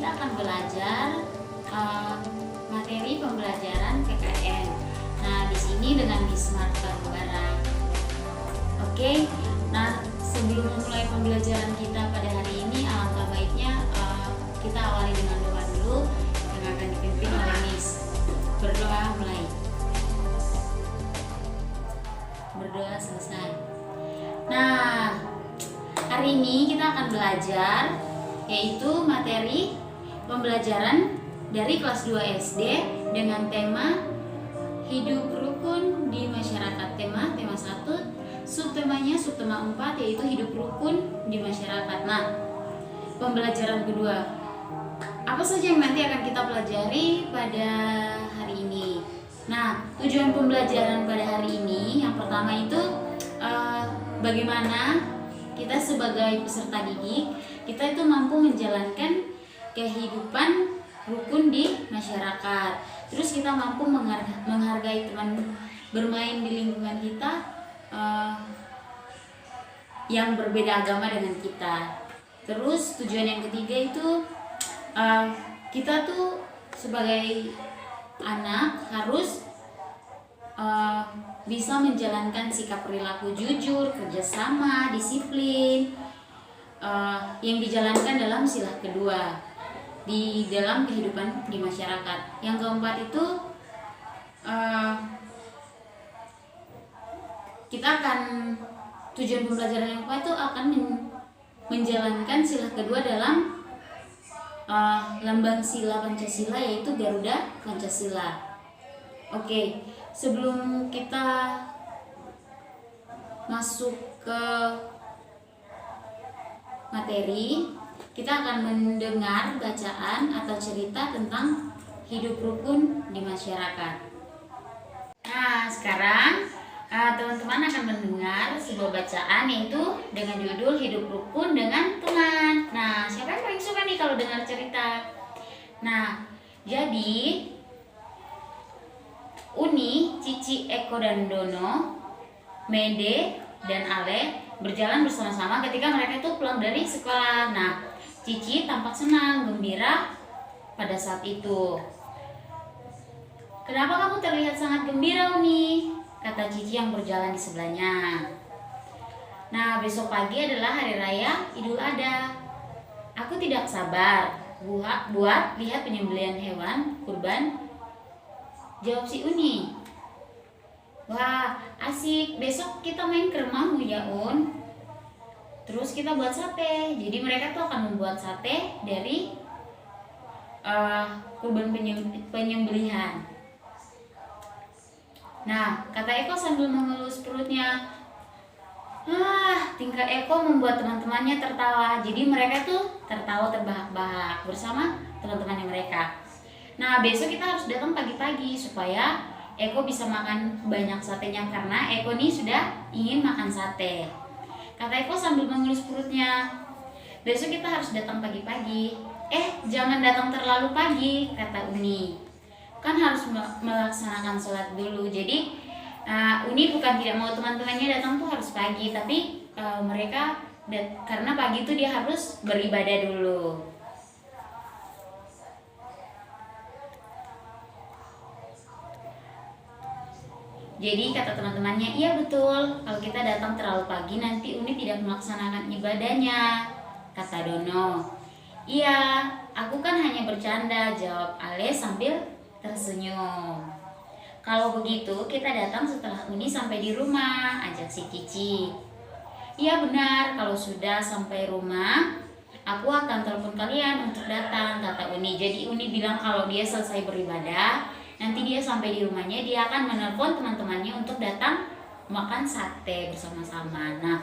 kita akan belajar materi pembelajaran PKN. Nah, di sini dengan Miss Marta Bara. Oke. Nah, sebelum memulai pembelajaran kita pada hari ini, alangkah baiknya kita awali dengan doa dulu yang akan dipimpin oleh Miss. Berdoa mulai. Berdoa selesai. Nah, hari ini kita akan belajar yaitu materi pembelajaran dari kelas 2 SD dengan tema hidup rukun di masyarakat. Tema 1, subtemanya subtema 4 yaitu hidup rukun di masyarakat. Nah, pembelajaran kedua, apa saja yang nanti akan kita pelajari pada hari ini? Nah, tujuan pembelajaran pada hari ini yang pertama itu bagaimana kita sebagai peserta didik, kita itu mampu menjalankan kehidupan rukun di masyarakat. Terus kita mampu menghargai teman bermain di lingkungan kita yang berbeda agama dengan kita. Terus tujuan yang ketiga itu kita tuh sebagai anak harus bisa menjalankan sikap perilaku jujur, kerjasama, disiplin yang dijalankan dalam sila kedua di dalam kehidupan di masyarakat. Yang keempat itu kita akan tujuan pembelajaran yang keempat itu akan menjalankan sila kedua dalam lambang sila Pancasila yaitu Garuda Pancasila. Oke, sebelum kita masuk ke materi, kita akan mendengar bacaan atau cerita tentang hidup rukun di masyarakat. Nah, sekarang teman-teman akan mendengar sebuah bacaan yaitu dengan judul hidup rukun dengan teman. Nah, siapa yang paling suka nih kalau dengar cerita? Nah, jadi Uni, Cici, Eko, dan Dono, Mede, dan Ale berjalan bersama-sama ketika mereka itu pulang dari sekolah. Nah, Cici tampak senang, gembira pada saat itu. "Kenapa kamu terlihat sangat gembira, Uni?" kata Cici yang berjalan di sebelahnya. "Nah, besok pagi adalah hari raya Idul Adha. Aku tidak sabar buat lihat penyembelihan hewan kurban," jawab si Uni. "Wah, asik. Besok kita main ke rumahmu ya, Un. Terus kita buat sate." Jadi mereka tuh akan membuat sate dari kurban penyembelihan. Nah, kata Eko sambil mengelus perutnya. Tingkah Eko membuat teman-temannya tertawa. Jadi mereka tuh tertawa terbahak-bahak bersama teman-temannya mereka. Nah, besok kita harus datang pagi-pagi supaya Eko bisa makan banyak satenya karena Eko nih sudah ingin makan sate. Kata Eko sambil mengelus perutnya. "Besok kita harus datang pagi-pagi." Jangan datang terlalu pagi," kata Uni. "Kan harus melaksanakan sholat dulu." Jadi Uni bukan tidak mau teman-temannya datang tuh harus pagi, tapi mereka karena pagi itu dia harus beribadah dulu. Jadi kata teman-temannya, "Iya betul, kalau kita datang terlalu pagi nanti Uni tidak melaksanakan ibadahnya," kata Dono. "Iya, aku kan hanya bercanda," jawab Ale sambil tersenyum. "Kalau begitu kita datang setelah Uni sampai di rumah," ajak si Cici. "Iya benar, kalau sudah sampai rumah aku akan telepon kalian untuk datang," kata Uni. Jadi Uni bilang kalau dia selesai beribadah, nanti dia sampai di rumahnya dia akan menelpon teman-temannya untuk datang makan sate bersama-sama. Nah,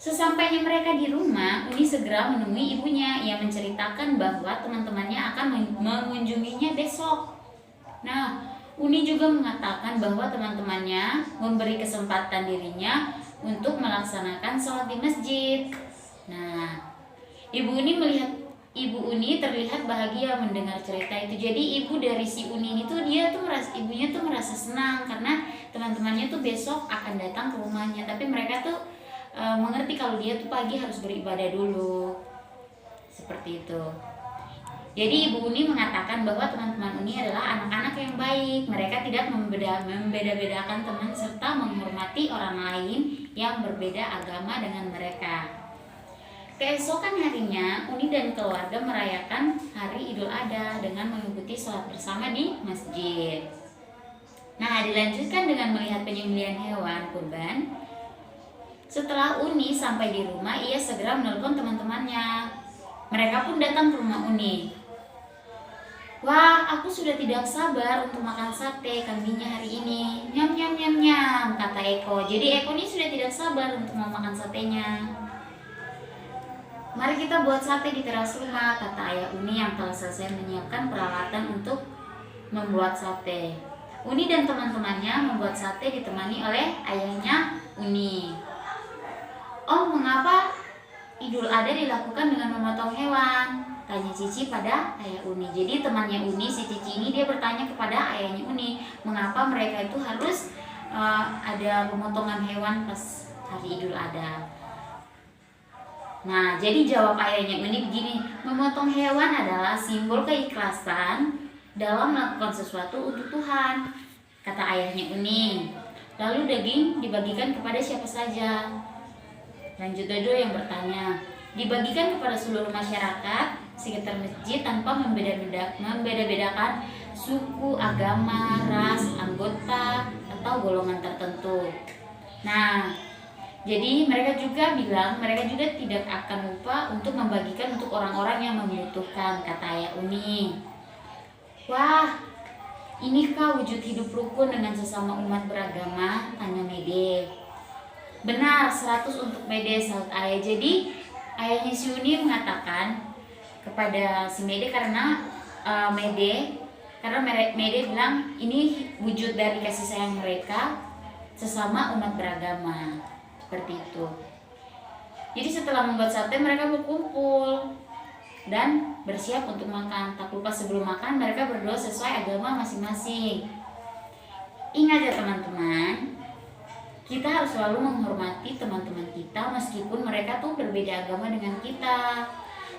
sesampainya mereka di rumah, Uni segera menemui ibunya yang menceritakan bahwa teman-temannya akan mengunjunginya besok. Nah, Uni juga mengatakan bahwa teman-temannya memberi kesempatan dirinya untuk melaksanakan sholat di masjid. Nah, Ibu Uni terlihat bahagia mendengar cerita itu. Jadi ibu dari si Uni itu ibunya tuh merasa senang karena teman-temannya tuh besok akan datang ke rumahnya. Tapi mereka tuh mengerti kalau dia tuh pagi harus beribadah dulu. Seperti itu. Jadi Ibu Uni mengatakan bahwa teman-teman Uni adalah anak-anak yang baik. Mereka tidak membeda-bedakan teman serta menghormati orang lain yang berbeda agama dengan mereka. Keesokan harinya, Uni dan keluarga merayakan hari Idul Adha dengan mengikuti sholat bersama di masjid. Nah, dilanjutkan dengan melihat penyembelihan hewan kurban. Setelah Uni sampai di rumah, ia segera menelpon teman-temannya. Mereka pun datang ke rumah Uni. Wah, aku sudah tidak sabar untuk makan sate kambingnya hari ini. Nyam nyam nyam nyam, kata Eko. Jadi Eko ini sudah tidak sabar untuk mau makan satenya. Mari kita buat sate di teras rumah, kata ayah Uni yang telah selesai menyiapkan peralatan untuk membuat sate. Uni dan teman-temannya membuat sate ditemani oleh ayahnya Uni. Oh, mengapa Idul Adha dilakukan dengan memotong hewan? Tanya Cici pada ayah Uni. Jadi temannya Uni, si Cici ini, dia bertanya kepada ayahnya Uni, mengapa mereka itu harus ada pemotongan hewan pas hari Idul Adha. Nah, jadi jawab ayahnya Uni begini, memotong hewan adalah simbol keikhlasan dalam melakukan sesuatu untuk Tuhan, kata ayahnya Uni. Lalu daging dibagikan kepada siapa saja? Lanjut Dodo yang bertanya. Dibagikan kepada seluruh masyarakat sekitar masjid tanpa membeda-bedakan suku, agama, ras, anggota, atau golongan tertentu. Nah, jadi mereka juga bilang mereka juga tidak akan lupa untuk membagikan untuk orang-orang yang membutuhkan, kata ayah Uni. Wah, inikah wujud hidup rukun dengan sesama umat beragama? Tanya Mede. Benar, 100 untuk Mede, saut ayah. Jadi ayahnya si Uni mengatakan kepada si Mede karena Mede bilang ini wujud dari kasih sayang mereka sesama umat beragama, seperti itu. Jadi setelah membuat sate mereka berkumpul dan bersiap untuk makan. Tak lupa sebelum makan mereka berdoa sesuai agama masing-masing. Ingat ya teman-teman, kita harus selalu menghormati teman-teman kita meskipun mereka tuh berbeda agama dengan kita.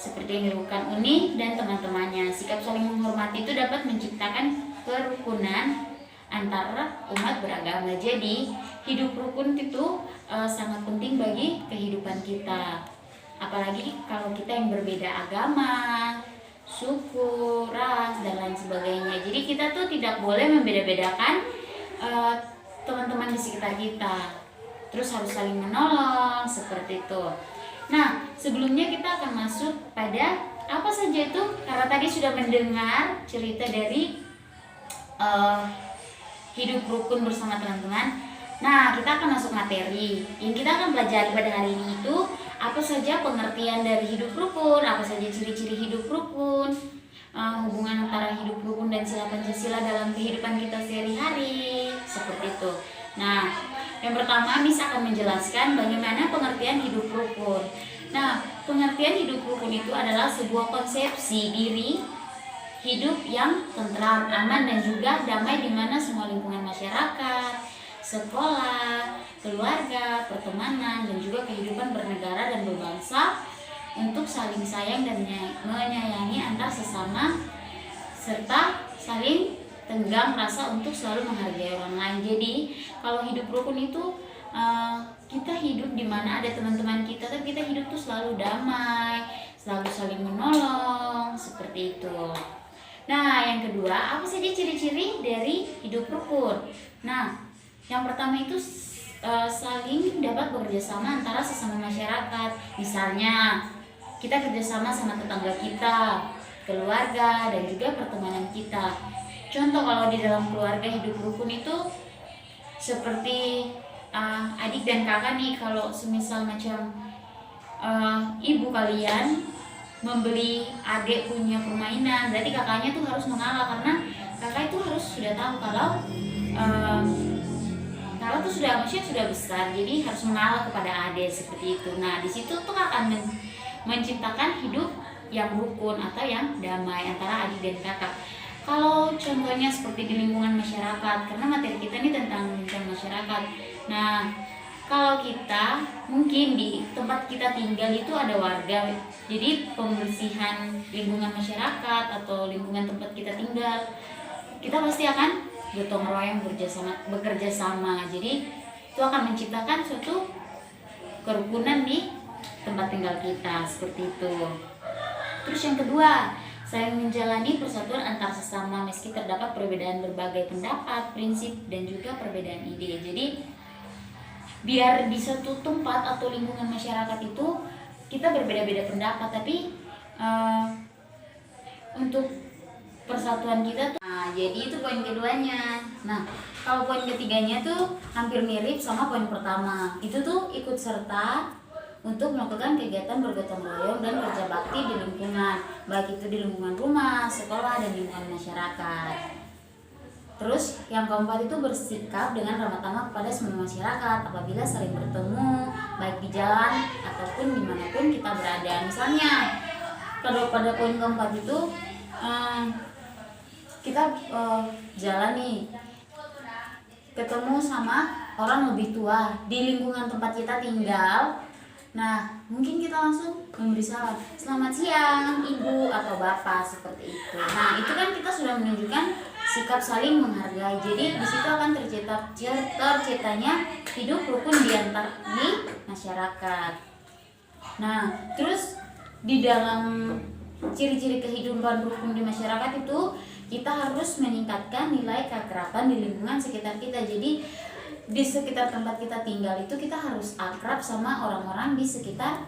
Seperti yang dilakukan Uni dan teman-temannya. Sikap saling menghormati itu dapat menciptakan kerukunan antara umat beragama. Jadi hidup rukun itu sangat penting bagi kehidupan kita. Apalagi kalau kita yang berbeda agama, suku, ras, dan lain sebagainya. Jadi kita tuh tidak boleh membeda-bedakan teman-teman di sekitar kita. Terus harus saling menolong, seperti itu. Nah, sebelumnya kita akan masuk pada apa saja itu, karena tadi sudah mendengar cerita dari hidup rukun bersama teman-teman. Nah, kita akan masuk materi. Yang kita akan pelajari pada hari ini itu apa saja pengertian dari hidup rukun, apa saja ciri-ciri hidup rukun, hubungan antara hidup rukun dan sila Pancasila dalam kehidupan kita sehari-hari, seperti itu. Nah, yang pertama Miss akan menjelaskan bagaimana pengertian hidup rukun. Nah, pengertian hidup rukun itu adalah sebuah konsepsi diri hidup yang tentram, aman, dan juga damai di mana semua lingkungan masyarakat, sekolah, keluarga, pertemanan, dan juga kehidupan bernegara dan berbangsa untuk saling sayang dan menyayangi antar sesama serta saling tenggang rasa untuk selalu menghargai orang lain. Jadi kalau hidup rukun itu kita hidup di mana ada teman-teman kita, tapi kita hidup tuh selalu damai, selalu saling menolong, seperti itu. Nah, yang kedua, apa saja ciri-ciri dari hidup rukun? Nah, yang pertama itu saling dapat bekerjasama antara sesama masyarakat. Misalnya kita kerjasama sama tetangga kita, keluarga, dan juga pertemanan kita. Contoh kalau di dalam keluarga hidup rukun itu seperti adik dan kakak nih. Kalau semisal macam ibu kalian membeli adik punya permainan, berarti kakaknya tuh harus mengalah karena kakak itu harus sudah tahu kalau tuh sudah besar, jadi harus mengalah kepada adik, seperti itu. Nah, di situ tuh akan menciptakan hidup yang rukun atau yang damai antara adik dan kakak. Kalau contohnya seperti di lingkungan masyarakat, karena materi kita ini tentang masyarakat. Nah, kalau kita mungkin mungkin di tempat kita tinggal itu ada warga, jadi pembersihan lingkungan masyarakat atau lingkungan tempat kita tinggal, kita pasti akan gotong royong bekerja sama. Jadi itu akan menciptakan suatu kerukunan di tempat tinggal kita, seperti itu. Terus yang kedua, saling menjalani persatuan antar sesama meski terdapat perbedaan berbagai pendapat, prinsip, dan juga perbedaan ide. Jadi biar di suatu tempat atau lingkungan masyarakat itu kita berbeda-beda pendapat, tapi untuk persatuan kita tuh, nah jadi itu poin keduanya. Nah kalau poin ketiganya tuh hampir mirip sama poin pertama, itu tuh ikut serta untuk melakukan kegiatan bergotong royong dan kerja bakti di lingkungan, baik itu di lingkungan rumah, sekolah, dan lingkungan masyarakat. Terus yang keempat itu bersikap dengan ramah tamah kepada semua masyarakat apabila saling bertemu, baik di jalan ataupun dimanapun kita berada. Misalnya kalau pada poin keempat itu kita jalan nih, ketemu sama orang lebih tua di lingkungan tempat kita tinggal. Nah mungkin kita langsung memberi salam, selamat siang ibu atau bapak, seperti itu. Nah itu kan kita sudah menunjukkan sikap saling menghargai. Jadi di situ akan terciptanya hidup rukun di masyarakat. Nah, terus di dalam ciri-ciri kehidupan rukun di masyarakat itu kita harus meningkatkan nilai keakraban di lingkungan sekitar kita. Jadi di sekitar tempat kita tinggal itu kita harus akrab sama orang-orang di sekitar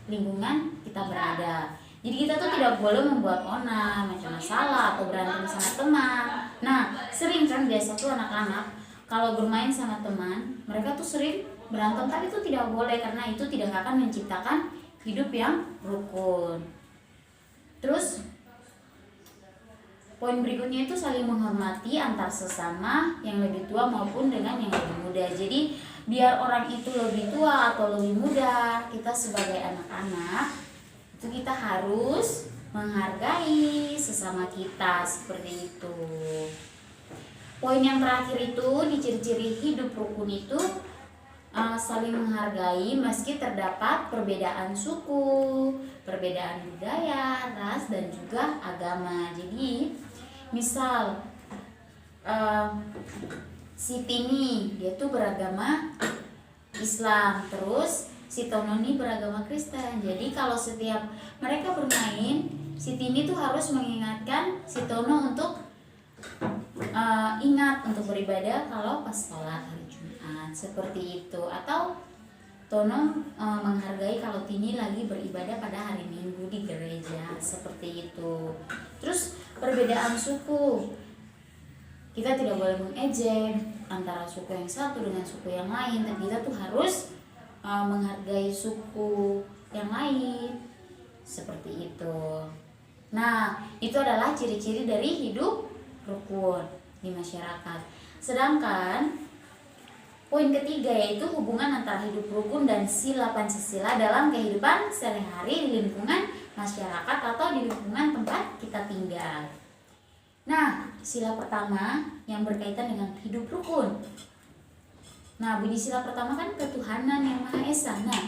lingkungan kita berada. Jadi kita tuh tidak boleh membuat onar, macam masalah, atau berantem sama teman. Nah, sering kan biasa tuh anak-anak kalau bermain sama teman, mereka tuh sering berantem, tapi itu tidak boleh karena itu tidak akan menciptakan hidup yang rukun. Terus poin berikutnya itu saling menghormati antar sesama yang lebih tua maupun dengan yang lebih muda. Jadi biar orang itu lebih tua atau lebih muda, kita sebagai anak-anak itu kita harus menghargai sesama kita, seperti itu. Poin yang terakhir itu di ciri-ciri hidup rukun itu saling menghargai meski terdapat perbedaan suku, perbedaan budaya, ras, dan juga agama. Jadi misal si Tini dia tuh beragama Islam, terus si Tono ini beragama Kristen. Jadi kalau setiap mereka bermain, si Tini tuh harus mengingatkan si Tono untuk ingat untuk beribadah kalau pas sholat hari Jumat, seperti itu. Atau Tono menghargai kalau Tini lagi beribadah pada hari Minggu di gereja, seperti itu. Terus perbedaan suku, kita tidak boleh mengejek antara suku yang satu dengan suku yang lain, tapi kita tuh harus menghargai suku yang lain, seperti itu. Nah, itu adalah ciri-ciri dari hidup rukun di masyarakat. Sedangkan poin ketiga yaitu hubungan antara hidup rukun dan sila Pancasila dalam kehidupan sehari-hari di lingkungan masyarakat atau di lingkungan tempat kita tinggal. Nah, sila pertama yang berkaitan dengan hidup rukun. Nah, bunyi sila pertama kan ketuhanan yang Maha Esa. Nah,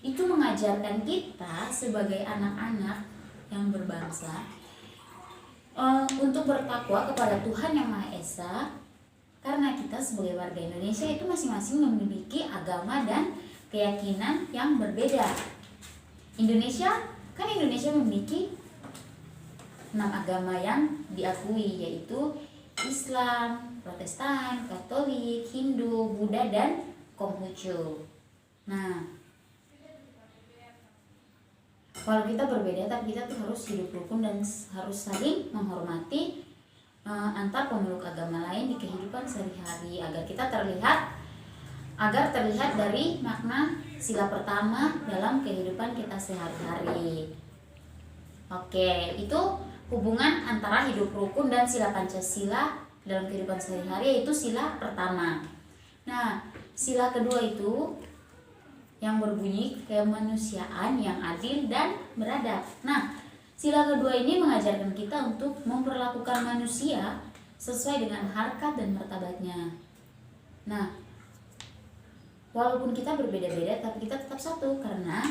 itu mengajarkan kita sebagai anak-anak yang berbangsa untuk bertakwa kepada Tuhan yang Maha Esa, karena kita sebagai warga Indonesia itu masing-masing memiliki agama dan keyakinan yang berbeda. Indonesia memiliki 6 agama yang diakui, yaitu Islam, Protestan, Katolik, Hindu, Buddha, dan Konghucu. Nah, kalau kita berbeda, tapi kita tuh harus hidup rukun dan harus saling menghormati antar pemeluk agama lain di kehidupan sehari-hari agar terlihat dari makna sila pertama dalam kehidupan kita sehari-hari. Oke, itu hubungan antara hidup rukun dan sila Pancasila dalam kehidupan sehari-hari, yaitu sila pertama. Nah, sila kedua itu yang berbunyi kemanusiaan yang adil dan beradab. Nah, sila kedua ini mengajarkan kita untuk memperlakukan manusia sesuai dengan harkat dan martabatnya. Nah, walaupun kita berbeda-beda, tapi kita tetap tetap satu karena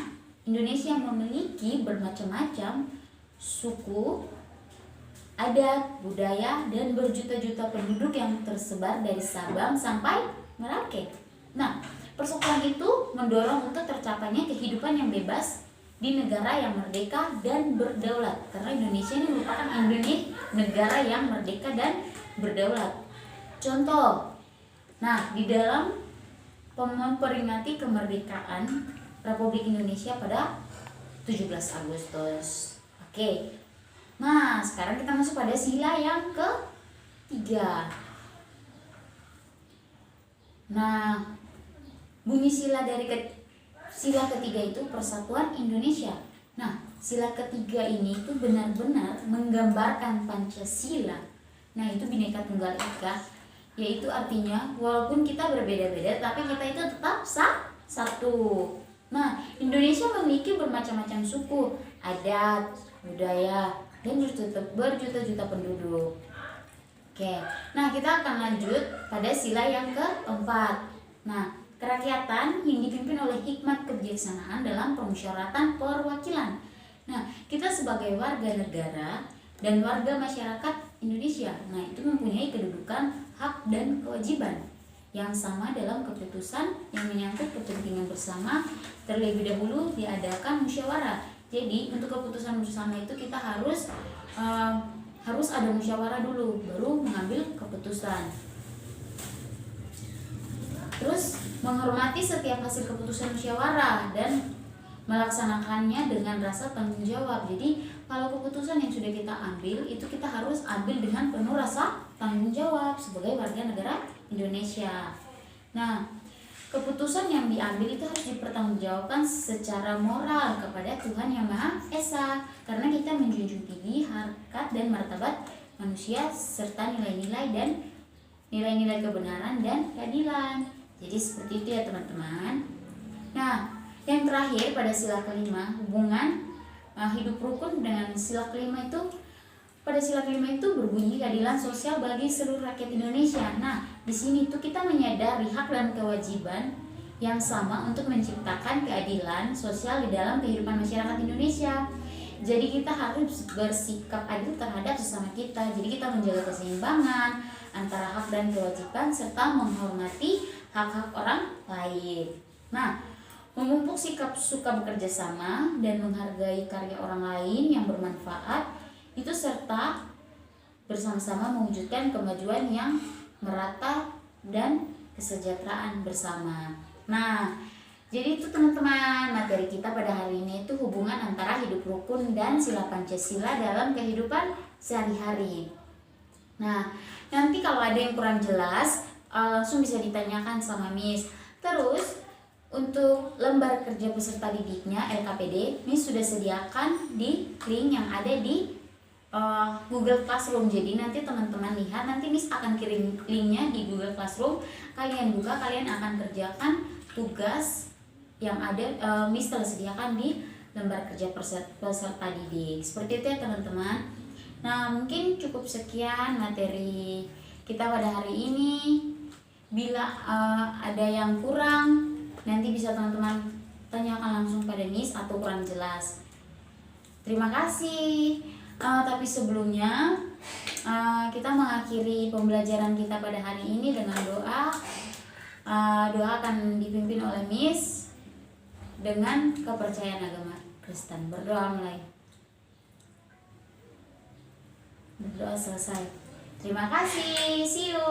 Indonesia memiliki bermacam-macam suku, adat, budaya, dan berjuta-juta penduduk yang tersebar dari Sabang sampai Merauke. Nah, persatuan itu mendorong untuk tercapainya kehidupan yang bebas di negara yang merdeka dan berdaulat. Karena Indonesia ini merupakan negara yang merdeka dan berdaulat. Contoh, nah di dalam memperingati kemerdekaan Republik Indonesia pada 17 Agustus. Oke. Nah, sekarang kita masuk pada sila yang ketiga. Nah, bunyi sila dari sila ketiga itu Persatuan Indonesia. Nah, sila ketiga ini itu benar-benar menggambarkan Pancasila. Nah, itu Bhinneka Tunggal Ika, yaitu artinya walaupun kita berbeda-beda tapi kita itu tetap satu. Nah, Indonesia memiliki bermacam-macam suku, adat, budaya, dan berjuta-juta penduduk. Oke, nah kita akan lanjut pada sila yang keempat. Nah, kerakyatan yang dipimpin oleh hikmat kebijaksanaan dalam permusyawaratan perwakilan. Nah, kita sebagai warga negara dan warga masyarakat Indonesia, nah itu mempunyai kedudukan, hak, dan kewajiban yang sama dalam keputusan yang menyangkut kepentingan bersama. Terlebih dahulu diadakan musyawarah. Jadi untuk keputusan bersama itu kita harus ada musyawarah dulu, baru mengambil keputusan. Terus menghormati setiap hasil keputusan musyawarah dan melaksanakannya dengan rasa tanggung jawab. Jadi kalau keputusan yang sudah kita ambil itu kita harus ambil dengan penuh rasa tanggung jawab sebagai warga negara Indonesia. Nah, keputusan yang diambil itu harus dipertanggungjawabkan secara moral kepada Tuhan Yang Maha Esa, karena kita menjunjung tinggi harkat dan martabat manusia serta nilai-nilai kebenaran dan keadilan. Jadi seperti itu ya teman-teman. Nah, yang terakhir pada sila kelima, hubungan hidup rukun dengan sila kelima itu. Pada sila kelima itu berbunyi keadilan sosial bagi seluruh rakyat Indonesia. Nah, di sini tuh kita menyadari hak dan kewajiban yang sama untuk menciptakan keadilan sosial di dalam kehidupan masyarakat Indonesia. Jadi kita harus bersikap adil terhadap sesama kita. Jadi kita menjaga keseimbangan antara hak dan kewajiban serta menghormati hak-hak orang lain. Nah, memupuk sikap suka bekerja sama dan menghargai karya orang lain yang bermanfaat itu serta bersama-sama mewujudkan kemajuan yang merata dan kesejahteraan bersama. Nah, jadi itu teman-teman materi kita pada hari ini itu hubungan antara hidup rukun dan sila Pancasila dalam kehidupan sehari-hari. Nah, nanti kalau ada yang kurang jelas langsung bisa ditanyakan sama Miss. Terus untuk lembar kerja peserta didiknya LKPD, Miss sudah sediakan di link yang ada di Google Classroom. Jadi nanti teman-teman lihat, nanti Miss akan kirim linknya di Google Classroom. Kalian buka, kalian akan kerjakan tugas yang ada Miss telah sediakan di lembar kerja peserta didik. Seperti itu ya teman-teman. Nah, mungkin cukup sekian materi kita pada hari ini. Bila ada yang kurang, nanti bisa teman-teman tanyakan langsung pada Miss atau kurang jelas. Terima kasih. Tapi sebelumnya kita mengakhiri pembelajaran kita pada hari ini dengan doa. Doa akan dipimpin oleh Miss dengan kepercayaan agama Kristen. Berdoa mulai. Berdoa selesai. Terima kasih. See you.